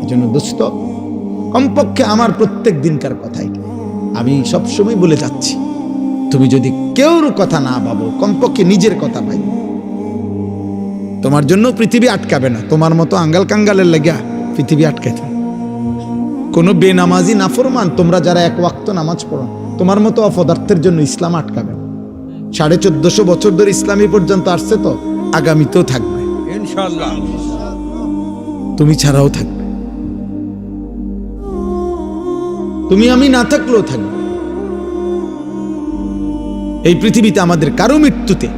এজন্য দোস্ত, কমপক্ষে আমার প্রত্যেক দিনকার কথাই আমি সবসময় বলে যাচ্ছি, তুমি যদি কেউর কথা না ভাবো, কমপক্ষে নিজের কথা ভাই। তোমার জন্য পৃথিবী আটকাবে না, তোমার মতো আঙ্গাল কাঙ্গালের লাগিয়া পৃথিবী আটকাইতে। কোনো বেনামাজি নাফরমান তোমরা যারা এক ওয়াক্ত নামাজ পড়ো, তোমার মতো অপদার্থের জন্য ইসলাম আটকাবে না। 1450 বছর ধরে ইসলামী পর্যন্ত আসছে, তো আগামীতেও থাকবে ইনশাআল্লাহ। তুমি ছাড়াও থাকবে, তুমি আমি না থাকলেও থাকবে। এই পৃথিবীতে আমাদের কারো মৃত্যুতে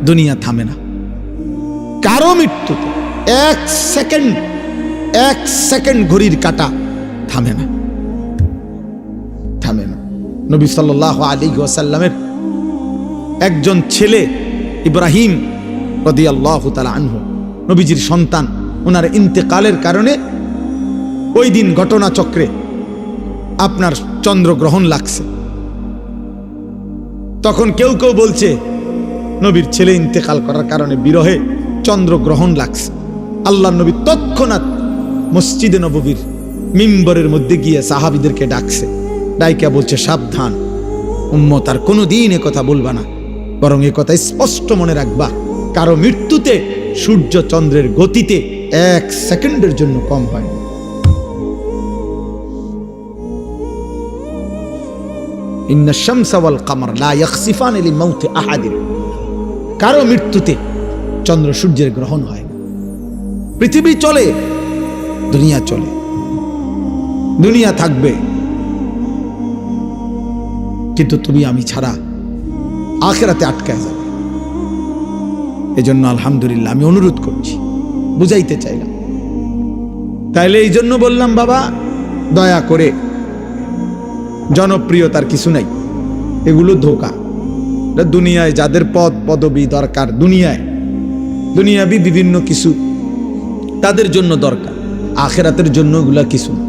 দুনিয়া থামে না, কারো মৃত্যুতে এক সেকেন্ড ঘড়ির কাঁটা থামে না, থামে না। নবী সাল্লাল্লাহু আলাইহি ওয়াসাল্লামের একজন ছেলে ইব্রাহিম রাদিয়াল্লাহু তাআলা আনহু, নবীজির সন্তান, ওনার ইন্তেকালের কারণে ওই দিন ঘটনাচক্রে আপনার চন্দ্রগ্রহণ লাগছে। তখন কেউ কেউ বলছে নবীর ছেলে ইন্তেকাল করার কারণে বিরহে চন্দ্রগ্রহণ লাগছে। আল্লাহর নবী তৎক্ষণাৎ মসজিদে নববীর মিম্বরের মধ্যে গিয়ে সাহাবীদেরকে ডাকছে, ডাইকা বলছে, সাবধান উম্মত, আর কোনোদিন এ কথা বলবা না, বরং এ কথা স্পষ্ট মনে রাখবা, কারো মৃত্যুতে সূর্য চন্দ্রের গতিতে 1 সেকেন্ডের জন্য কম হয় না। ইন্না শামসা ওয়াল কামার লা ইয়াখসিফান লিমাউতি আহাদিন, কারো মৃত্যুতে চন্দ্র সূর্যের গ্রহণ হয় না। পৃথিবী চলে, দুনিয়া চলে, দুনিয়া থাকবে, কিন্তু তুমি আমি ছাড়া আখিরাতে আটকায় যাবে। এজন্য আলহামদুলিল্লাহ আমি অনুরোধ করছি, বুঝাইতে চাইলাম। তাইলে এই জন্য বললাম, বাবা দয়া করে, জনপ্রিয়তার কিছু নাই, এগুলো ধোঁকা। দুনিয়ায় যাদের পদ পদবি দরকার, দুনিয়াবি বিভিন্ন কিছু তাদের জন্য দরকার, আখিরাতের জন্য এগুলা কিছু না।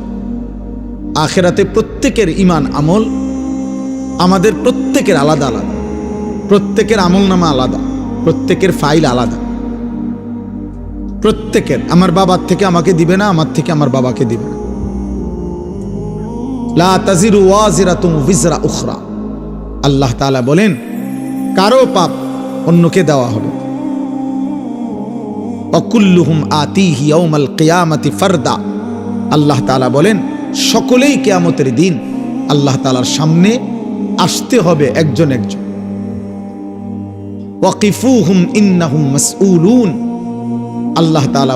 আখিরাতে প্রত্যেকের ঈমান আমল আমাদের প্রত্যেকের আলাদা আলাদা, প্রত্যেকের আমলনামা আলাদা, প্রত্যেকের ফাইল আলাদা। প্রত্যেকের, আমার বাবার থেকে আমাকে দিবে না, আমার থেকে আমার বাবাকে দিবে না। লা তাজিরু ওয়াজিরাতুন বিজরা উখরা, আল্লাহ তাআলা বলেন কারো পাপ অন্যকে দেওয়া হবে। ওয়াকুল্লুহুম আতিহি ইয়াউমাল কিয়ামাতি ফারদা, আল্লাহ তাআলা বলেন সকলেই কিয়ামতের দিন আল্লাহ তাআলার সামনে আসতে হবে একজন একজন। ওয়াকিফুহুম ইন্নাহুম মাসউলুন, আল্লাহ তাআলা